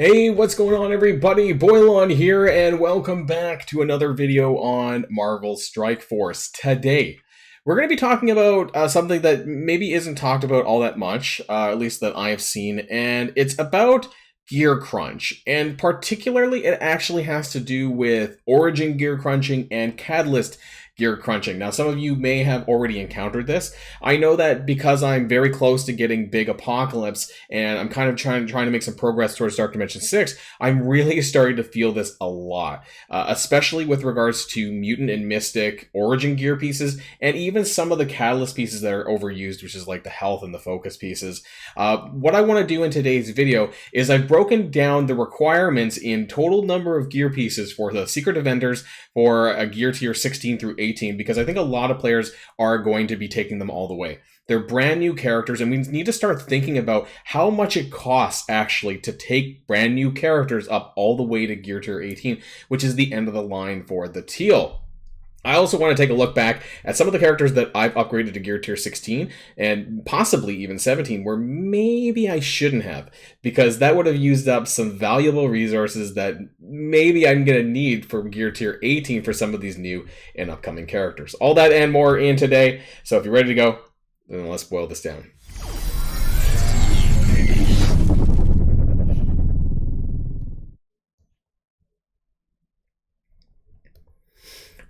Hey, what's going on everybody? Boilon here and welcome back to another video on Marvel Strike Force. Today, we're going to be talking about something that maybe isn't talked about all that much, at least that I have seen, and it's about gear crunch. And particularly, it actually has to do with origin gear crunching and catalyst gear crunching. Now, some of you may have already encountered this. I know that because I'm very close to getting Big Apocalypse and I'm kind of trying to make some progress towards Dark Dimension 6, I'm really starting to feel this a lot, especially with regards to Mutant and Mystic origin gear pieces and even some of the catalyst pieces that are overused, which is like the health and the focus pieces. What I want to do in today's video is I've broken down the requirements in total number of gear pieces for the secret vendors for a gear tier 16 through 18, because I think a lot of players are going to be taking them all the way. They're brand new characters, and we need to start thinking about how much it costs actually to take brand new characters up all the way to gear tier 18, which is the end of the line for the teal. I also want to take a look back at some of the characters that I've upgraded to gear tier 16 and possibly even 17 where maybe I shouldn't have, because that would have used up some valuable resources that maybe I'm going to need for gear tier 18 for some of these new and upcoming characters. All that and more in today. So if you're ready to go, then let's boil this down.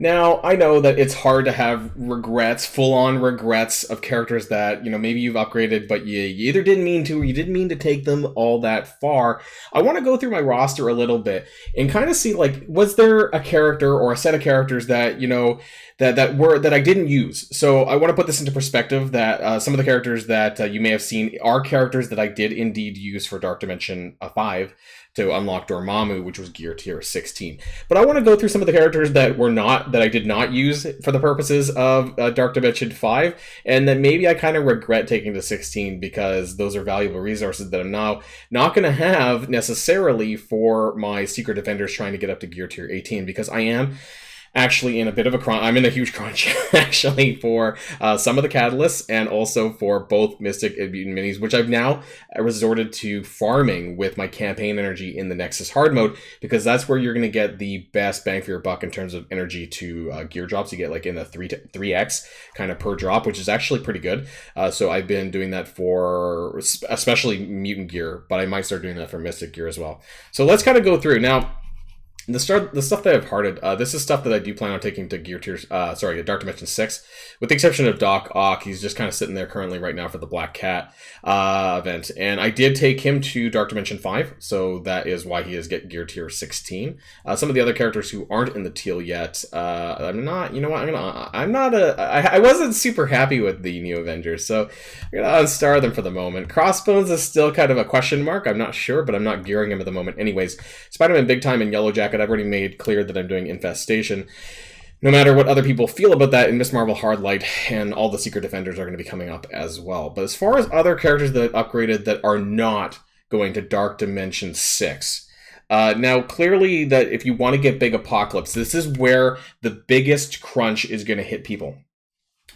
Now, I know that it's hard to have regrets, full-on regrets of characters that, maybe you've upgraded, but you either didn't mean to or you didn't mean to take them all that far. I want to go through my roster a little bit and kind of see, like, was there a character or a set of characters that, that I didn't use? So I want to put this into perspective that some of the characters that you may have seen are characters that I did indeed use for Dark Dimension 5 to unlock Dormammu, which was gear tier 16. But I want to go through some of the characters that I did not use for the purposes of Dark Dimension 5, and that maybe I kind of regret taking to 16 because those are valuable resources that I'm now not going to have necessarily for my Secret Defenders trying to get up to gear tier 18, because I am actually in a bit of a crunch. I'm in a huge crunch actually for some of the catalysts and also for both Mystic and Mutant Minis, which I've now resorted to farming with my campaign energy in the Nexus hard mode, because that's where you're going to get the best bang for your buck in terms of energy to gear drops. You get like in the 3x kind of per drop, which is actually pretty good. So I've been doing that for especially Mutant gear, but I might start doing that for Mystic gear as well. So let's kind of go through now. The stuff that I've hearted, this is stuff that I do plan on taking to gear tiers, Dark Dimension 6, with the exception of Doc Ock. He's just kind of sitting there currently right now for the Black Cat event, and I did take him to Dark Dimension 5, so that is why he is gear tier 16. Some of the other characters who aren't in the teal yet, I wasn't super happy with the New Avengers, so I'm gonna unstar them for the moment. Crossbones is still kind of a question mark. I'm not sure, but I'm not gearing him at the moment. Anyways, Spider-Man Big Time and Yellow Jacket, I've already made clear that I'm doing Infestation. No matter what other people feel about that, in Miss Marvel Hardlight and all the Secret Defenders are going to be coming up as well. But as far as other characters that I've upgraded that are not going to Dark Dimension 6, now clearly that if you want to get Big Apocalypse, this is where the biggest crunch is going to hit people.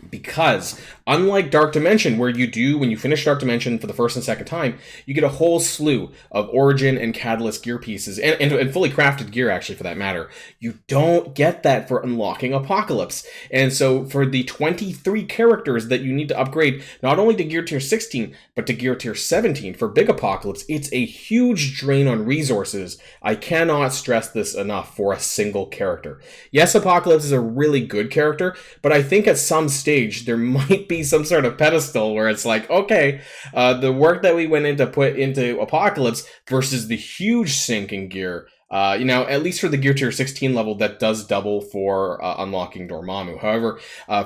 Because unlike Dark Dimension, where when you finish Dark Dimension for the first and second time, you get a whole slew of origin and catalyst gear pieces, and fully crafted gear, actually, for that matter. You don't get that for unlocking Apocalypse. And so for the 23 characters that you need to upgrade, not only to gear tier 16, but to gear tier 17 for Big Apocalypse, it's a huge drain on resources. I cannot stress this enough for a single character. Yes, Apocalypse is a really good character, but I think at some stage there might be some sort of pedestal where it's like, okay, the work that we went in to put into Apocalypse versus the huge sink in gear, at least for the gear tier 16 level, that does double for unlocking Dormammu. However,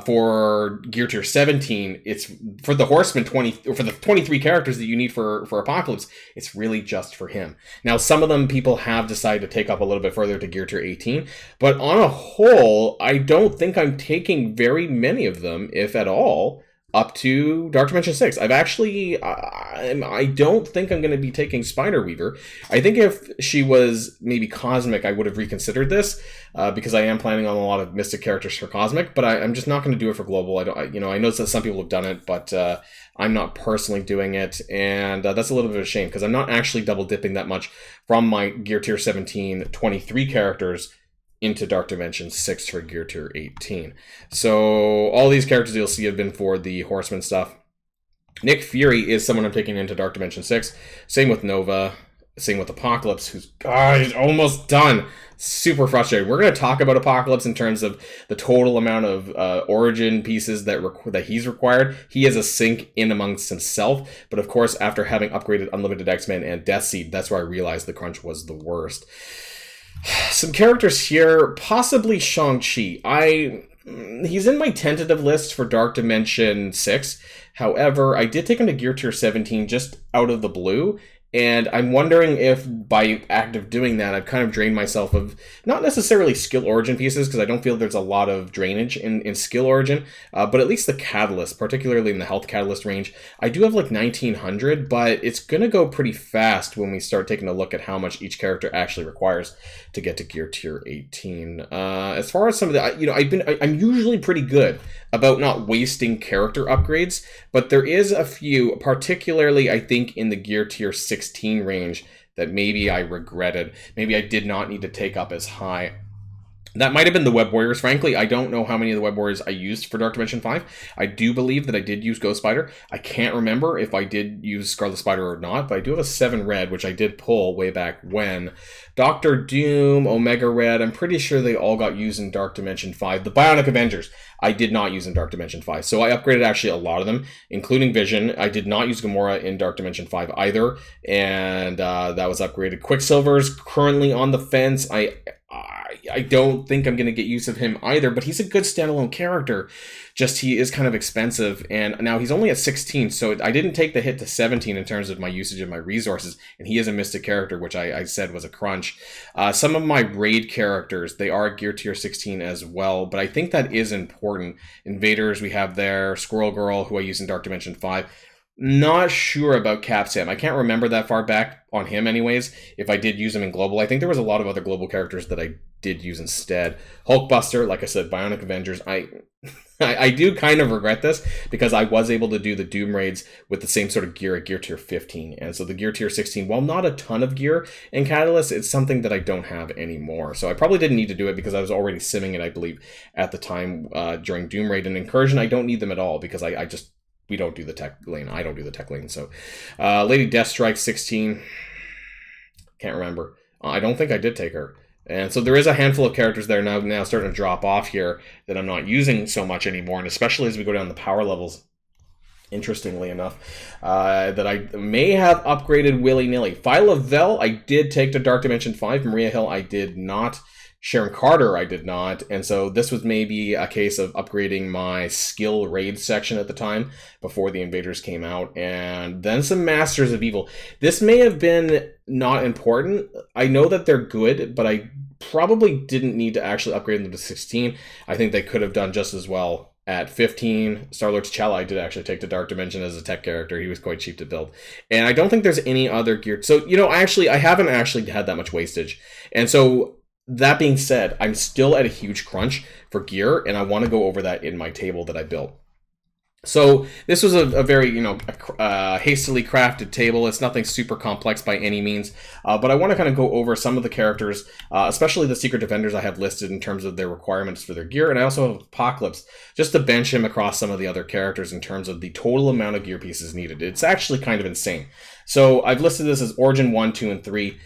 for gear tier 17, it's for the Horseman 20, or for the 23 characters that you need for Apocalypse, it's really just for him. Now, some of them people have decided to take up a little bit further to gear tier 18, but on a whole, I don't think I'm taking very many of them, if at all, up to Dark Dimension 6. I don't think I'm going to be taking Spider-Weaver. I think if she was maybe Cosmic, I would have reconsidered this, because I am planning on a lot of Mystic characters for Cosmic, but I'm just not going to do it for Global. I know that some people have done it, but I'm not personally doing it, and that's a little bit of a shame because I'm not actually double dipping that much from my Gear Tier 17 23 characters into Dark Dimension 6 for Gear Tier 18. So all these characters you'll see have been for the Horseman stuff. Nick Fury is someone I'm taking into Dark Dimension 6. Same with Nova. Same with Apocalypse, who's he's almost done. Super frustrated. We're going to talk about Apocalypse in terms of the total amount of origin pieces that he's required. He has a sink in amongst himself, but of course, after having upgraded Unlimited X-Men and Death Seed, that's where I realized the crunch was the worst. Some characters here, possibly Shang-Chi. He's in my tentative list for Dark Dimension 6. However, I did take him to Gear Tier 17 just out of the blue. And I'm wondering if by act of doing that, I've kind of drained myself of not necessarily skill origin pieces, because I don't feel there's a lot of drainage in skill origin, but at least the catalyst, particularly in the health catalyst range. I do have like 1900, but it's going to go pretty fast when we start taking a look at how much each character actually requires to get to Gear Tier 18. As far as some of the, I'm usually pretty good about not wasting character upgrades, but there is a few, particularly I think in the Gear Tier 16 range, that maybe I regretted. Maybe I did not need to take up as high. That might have been the Web Warriors. Frankly, I don't know how many of the Web Warriors I used for Dark Dimension 5. I do believe that I did use Ghost Spider. I can't remember if I did use Scarlet Spider or not, but I do have a 7 red, which I did pull way back when. Doctor Doom, Omega Red, I'm pretty sure they all got used in Dark Dimension 5. The Bionic Avengers, I did not use in Dark Dimension 5. So I upgraded actually a lot of them, including Vision. I did not use Gamora in Dark Dimension 5 either, and that was upgraded. Quicksilver's currently on the fence. I don't think I'm going to get use of him either, but he's a good standalone character. Just he is kind of expensive, and now he's only at 16, so I didn't take the hit to 17 in terms of my usage of my resources, and he is a Mystic character, which I said was a crunch. Some of my raid characters, they are Gear Tier 16 as well, but I think that is important. Invaders we have there, Squirrel Girl, who I use in Dark Dimension 5. Not sure about Cap Sam. I can't remember that far back on him anyways, if I did use him in Global. I think there was a lot of other Global characters that I did use instead. Hulkbuster, like I said, Bionic Avengers. I do kind of regret this because I was able to do the Doom raids with the same sort of gear at Gear Tier 15. And so the Gear Tier 16, while not a ton of gear in Catalyst, it's something that I don't have anymore. So I probably didn't need to do it because I was already simming it, I believe, at the time during Doom Raid. And Incursion, I don't need them at all because we don't do the tech lane. I don't do the tech lane. So Lady Deathstrike 16, can't remember. I don't think I did take her. And so there is a handful of characters that are now starting to drop off here that I'm not using so much anymore, and especially as we go down the power levels, interestingly enough, that I may have upgraded willy-nilly. Phyla Vel, I did take to Dark Dimension 5. Maria Hill, I did not. Sharon Carter, I did not. And so this was maybe a case of upgrading my skill raid section at the time before the Invaders came out. And then some Masters of Evil. This may have been not important. I know that they're good, but I probably didn't need to actually upgrade them to 16. I think they could have done just as well at 15. Star-Lord T'Challa I did actually take to Dark Dimension as a tech character. He was quite cheap to build. And I don't think there's any other gear. So, I haven't actually had that much wastage. And so that being said, I'm still at a huge crunch for gear, and I want to go over that in my table that I built. So this was a very, hastily crafted table. It's nothing super complex by any means, but I want to kind of go over some of the characters, especially the Secret Defenders I have listed in terms of their requirements for their gear, and I also have Apocalypse, just to bench him across some of the other characters in terms of the total amount of gear pieces needed. It's actually kind of insane. So I've listed this as Origin 1, 2, and 3.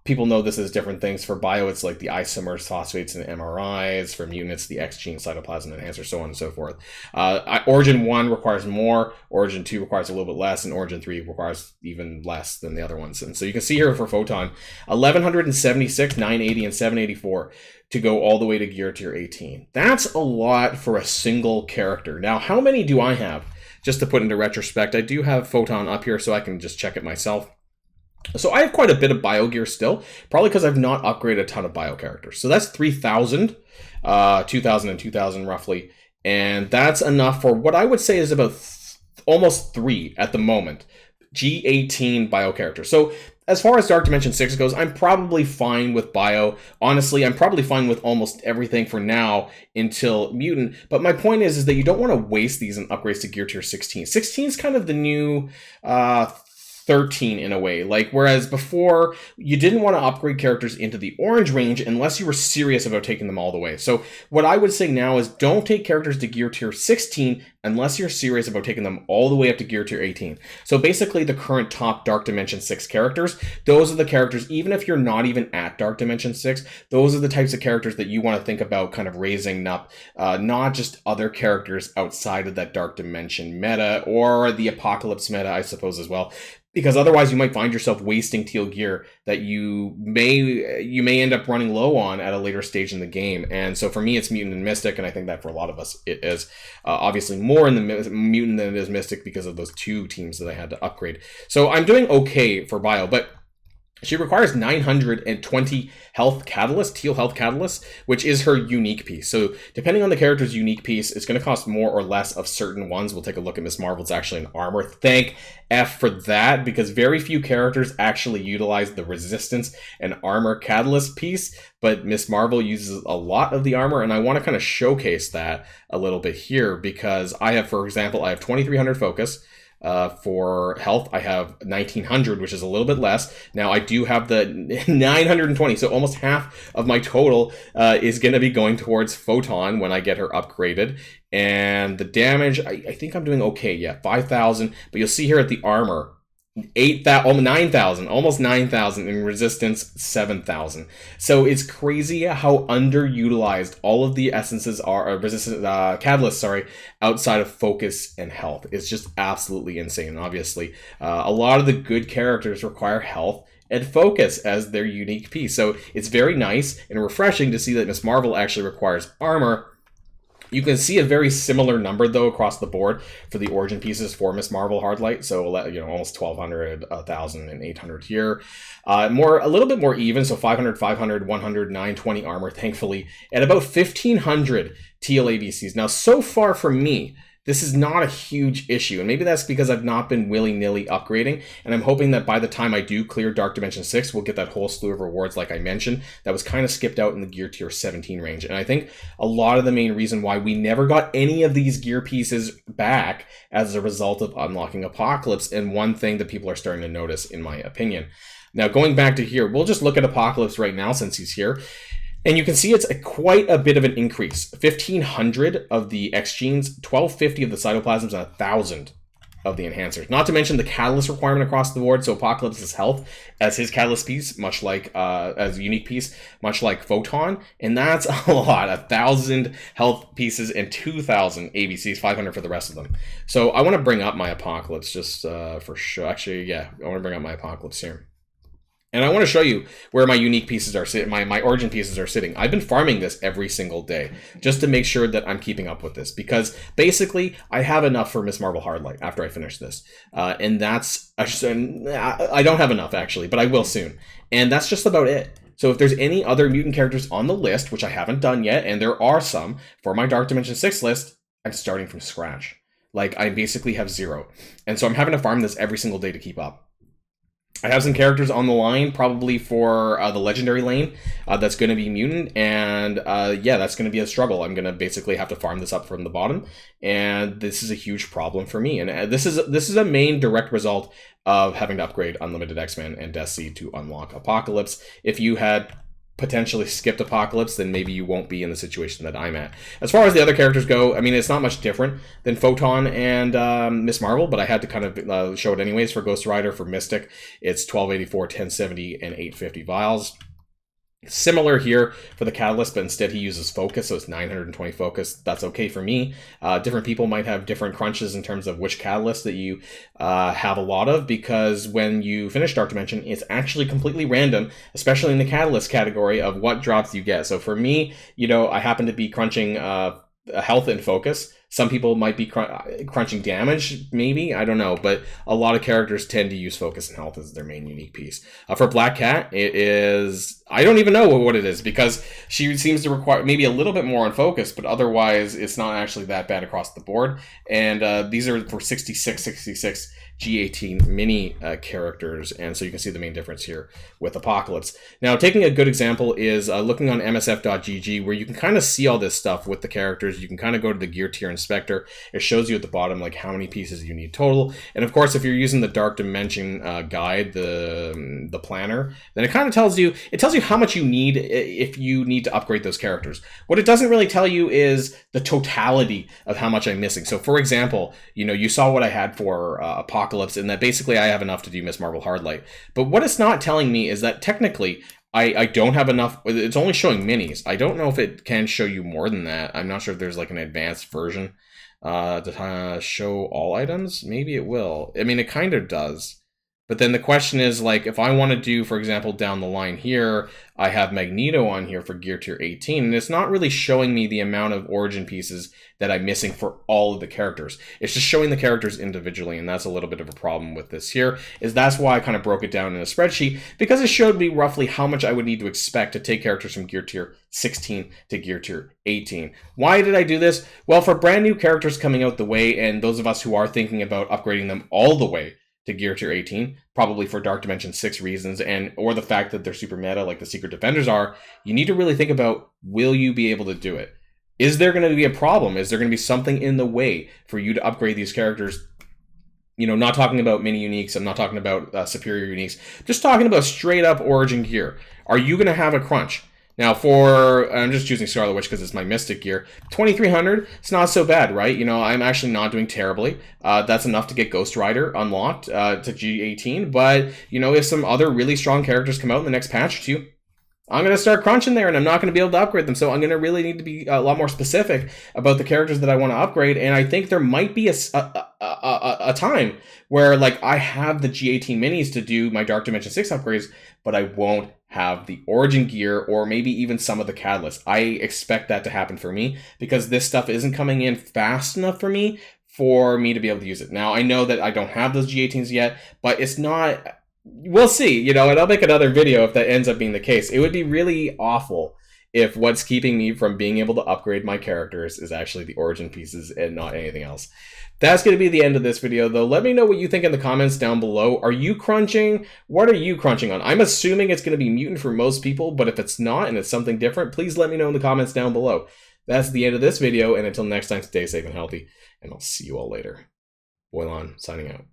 People know this as different things. For bio, it's like the isomers, phosphates, and MRIs. For mutant, it's the X gene, cytoplasm enhancer, so on and so forth. Origin 1 requires more, Origin 2 requires a little bit less, and Origin 3 requires even less than the other ones. And so you can see here for Photon, 1176, 980, and 784 to go all the way to Gear Tier 18. That's a lot for a single character. Now, how many do I have? Just to put into retrospect, I do have Photon up here so I can just check it myself. So I have quite a bit of bio gear still, probably because I've not upgraded a ton of bio characters. So that's 3,000, 2,000 and 2,000 roughly. And that's enough for what I would say is about almost 3 at the moment. G18 bio characters. So as far as Dark Dimension 6 goes, I'm probably fine with Bio. Honestly, I'm probably fine with almost everything for now until Mutant. But my point is that you don't want to waste these in upgrades to Gear Tier 16. 16 is kind of the new 13 in a way. Like, whereas before, you didn't want to upgrade characters into the orange range unless you were serious about taking them all the way. So what I would say now is don't take characters to Gear Tier 16 unless you're serious about taking them all the way up to Gear Tier 18. So basically the current top Dark Dimension 6 characters, those are the characters, even if you're not even at Dark Dimension 6, those are the types of characters that you want to think about kind of raising up, not just other characters outside of that Dark Dimension meta or the Apocalypse meta, I suppose, as well. Because otherwise you might find yourself wasting teal gear that you may end up running low on at a later stage in the game. And so for me, it's Mutant and Mystic, and I think that for a lot of us it is obviously more in the Mutant than it is Mystic because of those two teams that I had to upgrade. So I'm doing okay for Bio, but she requires 920 health catalyst, teal health catalyst, which is her unique piece. So depending on the character's unique piece, it's going to cost more or less of certain ones. We'll take a look at Miss Marvel. It's actually an armor. Thank F for that, because very few characters actually utilize the resistance and armor catalyst piece, but Miss Marvel uses a lot of the armor, and I want to kind of showcase that a little bit here because I have, for example, I have 2300 focus. For health, I have 1900, which is a little bit less. Now, I do have the 920, so almost half of my total is going to be going towards Photon when I get her upgraded. And the damage, I think I'm doing okay. Yeah, 5,000. But you'll see here at the armor, 9,000, almost 9,000, in resistance 7,000. So it's crazy how underutilized all of the essences are, resistance catalysts, outside of focus and health. It's just absolutely insane. And obviously, a lot of the good characters require health and focus as their unique piece. So it's very nice and refreshing to see that Miss Marvel actually requires armor. You can see a very similar number, though, across the board for the origin pieces for Miss Marvel Hardlight. So, almost 1,200, 1,000, and 800 here. A little bit more even. So 500, 500, 100, 920 armor, thankfully, and about 1,500 teal ABCs. Now, so far for me, this is not a huge issue, and maybe that's because I've not been willy-nilly upgrading, and I'm hoping that by the time I do clear Dark Dimension 6, we'll get that whole slew of rewards like I mentioned that was kind of skipped out in the Gear Tier 17 range. And I think a lot of the main reason why we never got any of these gear pieces back as a result of unlocking Apocalypse, and one thing that people are starting to notice, in my opinion. Now, going back to here, we'll just look at Apocalypse right now since he's here. And you can see it's quite a bit of an increase. 1,500 of the X genes, 1,250 of the cytoplasms, and 1,000 of the enhancers. Not to mention the catalyst requirement across the board. So Apocalypse's health as his catalyst piece, much like as a unique piece, much like Photon, and that's a lot. 1,000 health pieces and 2,000 ABCs, 500 for the rest of them. So I want to bring up my Apocalypse just for sure. Actually, yeah, I want to bring up my Apocalypse here. And I want to show you where my unique pieces are sitting, my origin pieces are sitting. I've been farming this every single day just to make sure that I'm keeping up with this, because basically I have enough for Miss Marvel Hardlight after I finish this. And that's, I don't have enough actually, but I will soon. And that's just about it. So if there's any other mutant characters on the list, which I haven't done yet, and there are some for my Dark Dimension 6 list, I'm starting from scratch. Like, I basically have 0. And so I'm having to farm this every single day to keep up. I have some characters on the line, probably for the legendary lane, that's going to be mutant, and yeah, that's going to be a struggle. I'm going to basically have to farm this up from the bottom, and this is a huge problem for me. And this is a main direct result of having to upgrade Unlimited X-Men and Death Seed to unlock Apocalypse. If you had potentially skipped Apocalypse, then maybe you won't be in the situation that I'm at. As far as the other characters go, I mean, it's not much different than Photon and Miss Marvel, but I had to kind of show it anyways. For Ghost Rider, for Mystic, it's 1284, 1070, and 850 vials. Similar here for the Catalyst, but instead he uses focus, so it's 920 focus. That's okay for me. Different people might have different crunches in terms of which Catalyst that you have a lot of, because when you finish Dark Dimension, it's actually completely random, especially in the Catalyst category of what drops you get. So for me, I happen to be crunching health and focus. Some people might be crunching damage, maybe, I don't know, but a lot of characters tend to use focus and health as their main unique piece. For Black Cat, it is, I don't even know what it is, because she seems to require maybe a little bit more on focus, but otherwise it's not actually that bad across the board. And these are for 66, 66 G18 mini characters, and so you can see the main difference here with Apocalypse. Now, taking a good example is looking on msf.gg, where you can kind of see all this stuff with the characters. You can kind of go to the gear tier inspector. It shows you at the bottom like how many pieces you need total, and of course, if you're using the Dark Dimension guide, the planner, then it kind of tells you how much you need if you need to upgrade those characters. What it doesn't really tell you is the totality of how much I'm missing. So, for example, you saw what I had for Apocalypse, and that basically I have enough to do Miss Marvel Hardlight. But what it's not telling me is that technically I don't have enough. It's only showing minis. I don't know if it can show you more than that. I'm not sure if there's like an advanced version to show all items. Maybe it will. I mean, it kind of does. But then the question is, like, if I want to do, for example, down the line here, I have Magneto on here for Gear Tier 18, and it's not really showing me the amount of origin pieces that I'm missing for all of the characters. It's just showing the characters individually, and that's a little bit of a problem with this here, is that's why I kind of broke it down in a spreadsheet, because it showed me roughly how much I would need to expect to take characters from Gear Tier 16 to Gear Tier 18. Why did I do this? Well, for brand new characters coming out the way, and those of us who are thinking about upgrading them all the way to Gear Tier 18, probably for Dark Dimension 6 reasons, or the fact that they're super meta like the Secret Defenders are, you need to really think about, will you be able to do it? Is there going to be a problem? Is there going to be something in the way for you to upgrade these characters? Not talking about mini uniques, I'm not talking about superior uniques, just talking about straight up origin gear. Are you going to have a crunch? Now, I'm just choosing Scarlet Witch because it's my Mystic gear. 2,300, it's not so bad, right? I'm actually not doing terribly. That's enough to get Ghost Rider unlocked to G18. But, if some other really strong characters come out in the next patch or two, I'm going to start crunching there, and I'm not going to be able to upgrade them. So I'm going to really need to be a lot more specific about the characters that I want to upgrade. And I think there might be a time where, like, I have the G18 minis to do my Dark Dimension 6 upgrades, but I won't have the origin gear or maybe even some of the catalysts. I expect that to happen for me because this stuff isn't coming in fast enough for me to be able to use it. Now, I know that I don't have those G18s yet, but it's not... We'll see, and I'll make another video if that ends up being the case. It would be really awful if what's keeping me from being able to upgrade my characters is actually the origin pieces and not anything else. That's going to be the end of this video, though. Let me know what you think in the comments down below. Are you crunching? What are you crunching on? I'm assuming it's going to be mutant for most people, but if it's not and it's something different, please let me know in the comments down below. That's the end of this video, and until next time, stay safe and healthy, and I'll see you all later. Boilon, signing out.